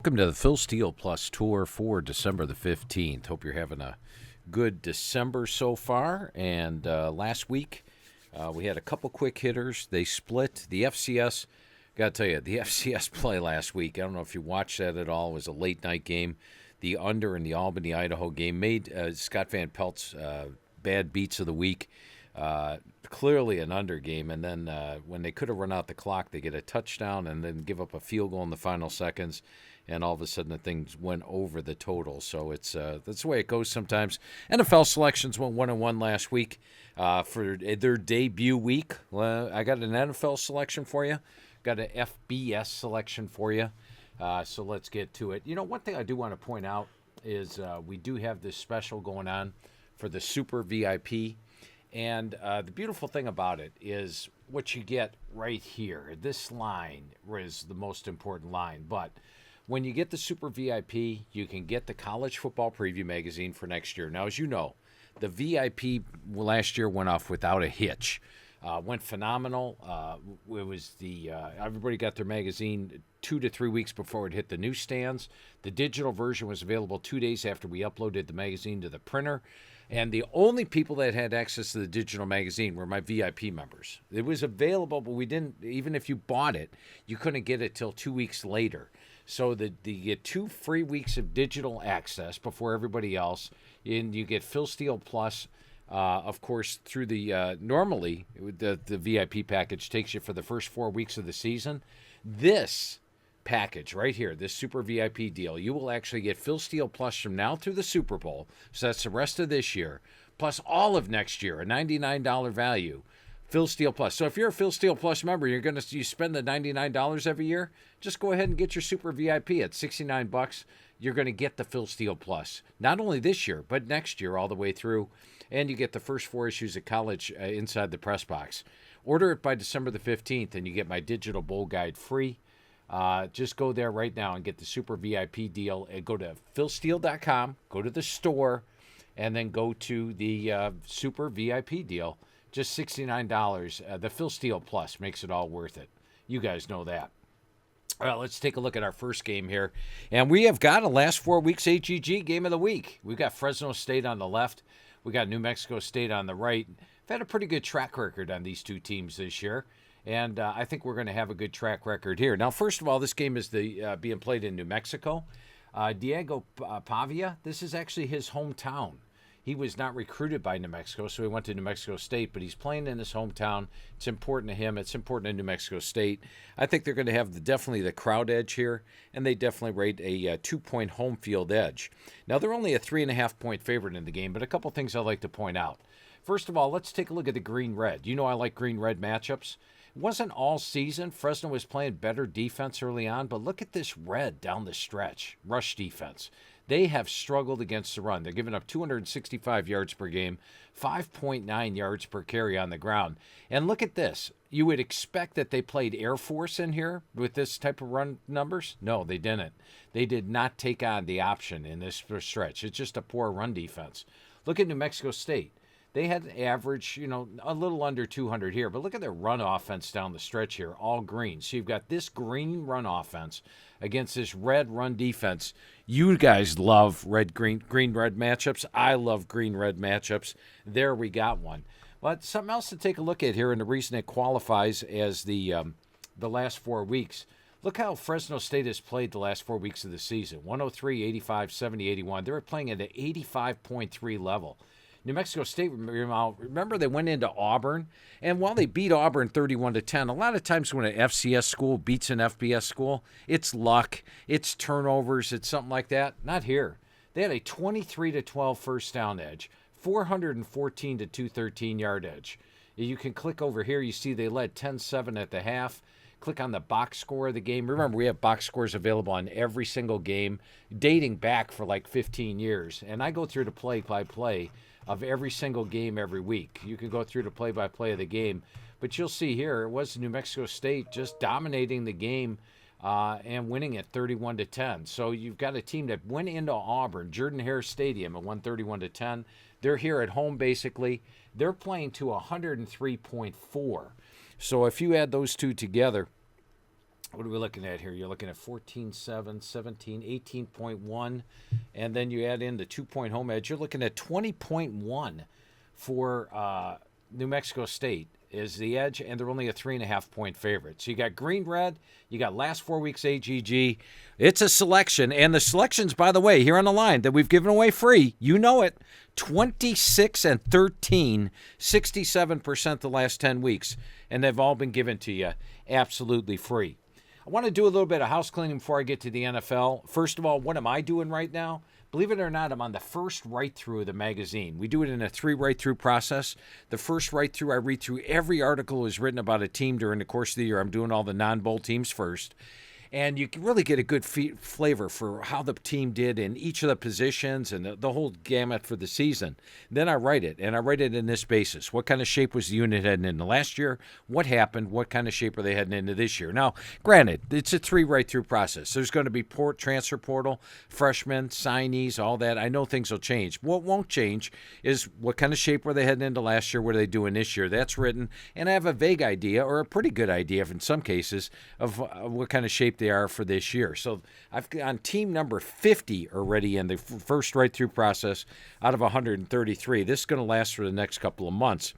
Welcome to the Phil Steele Plus tour for December the 15th. Hope you're having a good December so far. And last week, we had a couple quick hitters. They split. The FCS, got to tell you, the FCS play last week, I don't know if you watched that at all. It was a late night game. The under in the Albany, Idaho game made Scott Van Pelt's bad beats of the week clearly an under game. And then when they could have run out the clock, they get a touchdown and then give up a field goal in the final seconds. And all of a sudden, the things went over the total. So it's that's the way it goes sometimes. NFL selections went 1-1 last week for their debut week. I got an NFL selection for you. Got an FBS selection for you. So let's get to it. You know, one thing I do want to point out is we do have this special going on for the Super VIP. And the beautiful thing about it is what you get right here. This line is the most important line, but when you get the Super VIP, you can get the College Football Preview magazine for next year. Now, as you know, the VIP last year went off without a hitch. Went phenomenal. It was everybody got their magazine 2 to 3 weeks before it hit the newsstands. The digital version was available 2 days after we uploaded the magazine to the printer. And the only people that had access to the digital magazine were my VIP members. It was available, but we didn't, even if you bought it, you couldn't get it till 2 weeks later. So you get 2 free weeks of digital access before everybody else, and you get Phil Steele Plus, of course, through the normally the VIP package takes you for the first 4 weeks of the season. This package right here, this Super VIP deal, you will actually get Phil Steele Plus from now through the Super Bowl, so that's the rest of this year, plus all of next year, a $99 value. Phil Steele Plus. So if you're a Phil Steele Plus member, you spend the $99 every year, just go ahead and get your Super VIP at $69. You're going to get the Phil Steele Plus. Not only this year, but next year all the way through. And you get the first 4 issues of College inside the press box. Order it by December the 15th, and you get my digital bowl guide free. Just go there right now and get the Super VIP deal. And go to philsteele.com, go to the store, and then go to the Super VIP deal. Just $69. The Phil Steele Plus makes it all worth it. You guys know that. Well, let's take a look at our first game here. And we have got a last 4 weeks HEG game of the week. We've got Fresno State on the left. We got New Mexico State on the right. We've had a pretty good track record on these two teams this year. And I think we're going to have a good track record here. Now, first of all, this game is being played in New Mexico. Diego Pavia, this is actually his hometown. He was not recruited by New Mexico, so he went to New Mexico State, but he's playing in his hometown. It's important to him. It's important to New Mexico State. I think they're going to have definitely the crowd edge here, and they definitely rate a 2-point home field edge. Now, they're only a 3.5-point favorite in the game, but a couple things I'd like to point out. First of all, let's take a look at the green-red. You know I like green-red matchups. It wasn't all season. Fresno was playing better defense early on, but look at this red down the stretch, rush defense. They have struggled against the run. They're giving up 265 yards per game, 5.9 yards per carry on the ground. And look at this. You would expect that they played Air Force in here with this type of run numbers. No, they didn't. They did not take on the option in this stretch. It's just a poor run defense. Look at New Mexico State. They had an average, a little under 200 here, but look at their run offense down the stretch here, all green. So you've got this green run offense against this red run defense. You guys love red red matchups. I love green red matchups. There we got one. But something else to take a look at here, and the reason it qualifies as the last 4 weeks. Look how Fresno State has played the last 4 weeks of the season. 103, 85, 70, 81. They're playing at an 85.3 level. New Mexico State, remember they went into Auburn, and while they beat Auburn 31-10, a lot of times when an FCS school beats an FBS school, it's luck, it's turnovers, it's something like that. Not here. They had a 23-12 first down edge, 414 to 213 yard edge. You can click over here. You see they led 10-7 at the half. Click on the box score of the game. Remember, we have box scores available on every single game, dating back for like 15 years. And I go through the play-by-play of every single game every week. You can go through the play-by-play of the game. But you'll see here, it was New Mexico State just dominating the game and winning it 31-10. So you've got a team that went into Auburn, Jordan-Hare Stadium, and won 31-10. They're here at home, basically. They're playing to 103.4. So if you add those two together, what are we looking at here? You're looking at 14.7, 17, 18.1, and then you add in the 2-point home edge. You're looking at 20.1 for New Mexico State is the edge, and they're only a 3.5-point favorite. So you got green, red, you got last 4 weeks AGG. It's a selection, and the selections, by the way, here on the line that we've given away free, you know it, 26 and 13, 67% the last 10 weeks, and they've all been given to you absolutely free. I want to do a little bit of house cleaning before I get to the NFL. First of all, what am I doing right now? Believe it or not, I'm on the first write-through of the magazine. We do it in a 3 write-through process. The first write-through, I read through every article that was written about a team during the course of the year. I'm doing all the non-bowl teams first. And you can really get a good flavor for how the team did in each of the positions and the whole gamut for the season. Then I write it, and I write it in this basis. What kind of shape was the unit heading into last year? What happened? What kind of shape are they heading into this year? Now, granted, it's a 3 write-through process. There's going to be transfer portal, freshmen, signees, all that. I know things will change. What won't change is what kind of shape were they heading into last year? What are they doing this year? That's written, and I have a vague idea, or a pretty good idea in some cases, of what kind of shape they are for this year. So I've on team number 50 already in the first right-through process out of 133. This is going to last for the next couple of months.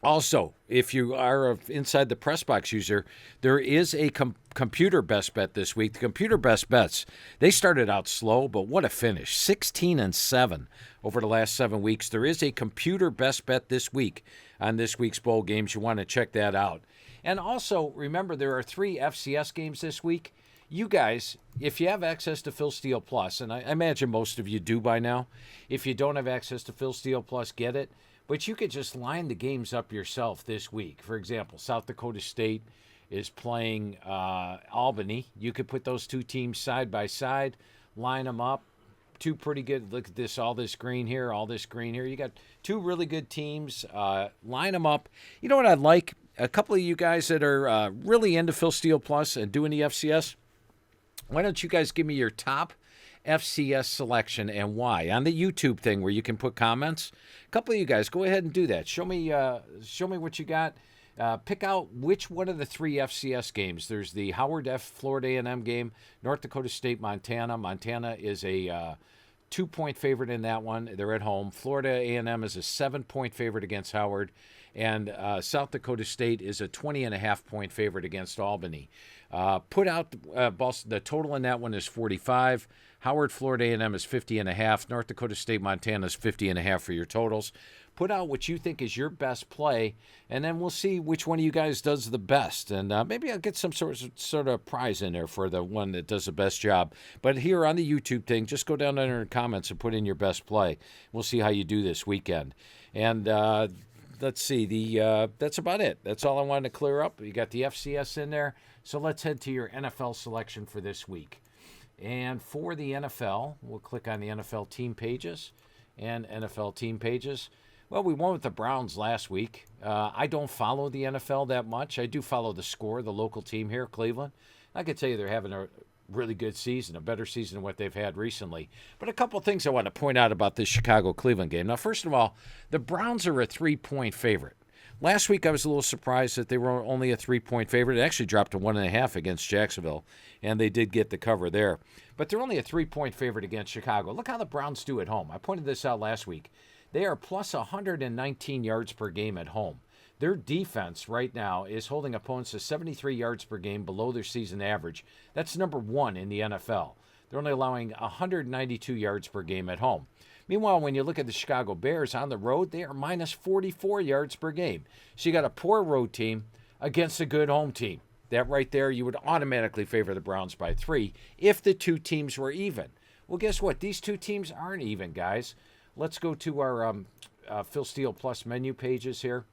Also, if you are an Inside the Press Box user, there is a computer best bet this week. The computer best bets, they started out slow, but what a finish. 16 and 7 over the last 7 weeks. There is a computer best bet this week on this week's bowl games. You want to check that out. And also, remember, there are 3 FCS games this week. You guys, if you have access to Phil Steele Plus, and I imagine most of you do by now, if you don't have access to Phil Steele Plus, get it. But you could just line the games up yourself this week. For example, South Dakota State is playing Albany. You could put those 2 teams side by side, line them up. 2 pretty good. Look at this, all this green here, all this green here. You got 2 really good teams. Line them up. You know what I'd like? A couple of you guys that are really into Phil Steele Plus and doing the FCS, why don't you guys give me your top FCS selection and why on the YouTube thing where you can put comments? A couple of you guys, go ahead and do that. Show me what you got. Pick out which one of the 3 FCS games. There's the Howard F. Florida A&M game, North Dakota State, Montana. Montana is a 2-point favorite in that one. They're at home. Florida A&M is a 7-point favorite against Howard. And South Dakota State is a 20.5-point favorite against Albany. Put out the total in that one is 45. Howard, Florida A&M is 50.5. North Dakota State, Montana is 50.5 for your totals. Put out what you think is your best play, and then we'll see which one of you guys does the best. And maybe I'll get some sort of prize in there for the one that does the best job. But here on the YouTube thing, just go down there in the comments and put in your best play. We'll see how you do this weekend. And let's see. That's about it. That's all I wanted to clear up. You got the FCS in there. So let's head to your NFL selection for this week. And for the NFL, we'll click on the NFL team pages and NFL team pages. Well, we won with the Browns last week. I don't follow the NFL that much. I do follow the Score, the local team here, Cleveland. I can tell you they're having a really good season, a better season than what they've had recently. But a couple of things I want to point out about this Chicago-Cleveland game. Now, first of all, the Browns are a 3-point favorite. Last week, I was a little surprised that they were only a 3-point favorite. It actually dropped to 1.5 against Jacksonville, and they did get the cover there. But they're only a 3-point favorite against Chicago. Look how the Browns do at home. I pointed this out last week. They are plus 119 yards per game at home. Their defense right now is holding opponents to 73 yards per game below their season average. That's number 1 in the NFL. They're only allowing 192 yards per game at home. Meanwhile, when you look at the Chicago Bears on the road, they are minus 44 yards per game. So you got a poor road team against a good home team. That right there, you would automatically favor the Browns by 3 if the 2 teams were even. Well, guess what? These 2 teams aren't even, guys. Let's go to our Phil Steele Plus menu pages here.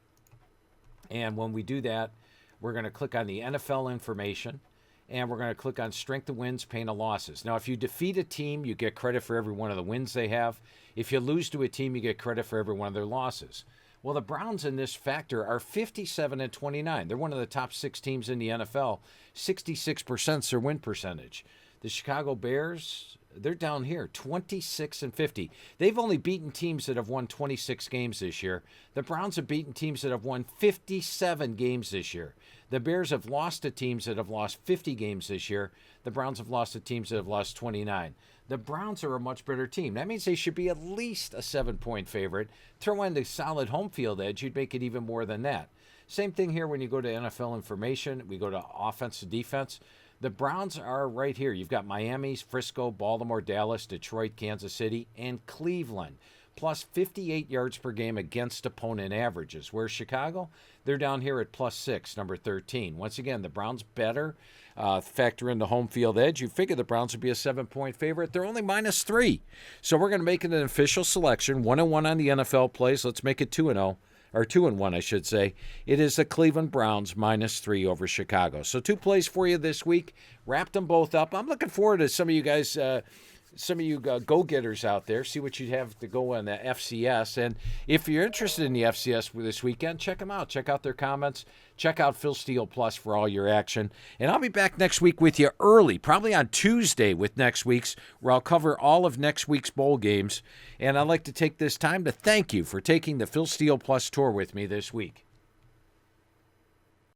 And when we do that, we're going to click on the NFL information. And we're going to click on strength of wins, pain of losses. Now, if you defeat a team, you get credit for every one of the wins they have. If you lose to a team, you get credit for every one of their losses. Well, the Browns in this factor are 57-29. They're one of the top 6 teams in the NFL. 66% is their win percentage. The Chicago Bears, they're down here, 26-50. They've only beaten teams that have won 26 games this year. The Browns have beaten teams that have won 57 games this year. The Bears have lost to teams that have lost 50 games this year. The Browns have lost to teams that have lost 29. The Browns are a much better team. That means they should be at least a 7-point favorite. Throw in the solid home field edge, you'd make it even more than that. Same thing here when you go to NFL information. We go to offense to defense. The Browns are right here. You've got Miami, Frisco, Baltimore, Dallas, Detroit, Kansas City, and Cleveland. Plus 58 yards per game against opponent averages. Whereas Chicago, they're down here at plus 6, number 13. Once again, the Browns better. Factor in the home field edge. You figure the Browns would be a 7-point favorite. They're only minus 3. So we're going to make it an official selection. 1-1 on the NFL plays. Let's make it 2-0. Or 2-1, I should say. It is the Cleveland Browns minus 3 over Chicago. So 2 plays for you this week. Wrapped them both up. I'm looking forward to some of you guys, some of you go-getters out there. See what you have to go on the FCS. And if you're interested in the FCS for this weekend, check them out. Check out their comments. Check out Phil Steele Plus for all your action. And I'll be back next week with you early, probably on Tuesday with next week's, where I'll cover all of next week's bowl games. And I'd like to take this time to thank you for taking the Phil Steele Plus tour with me this week.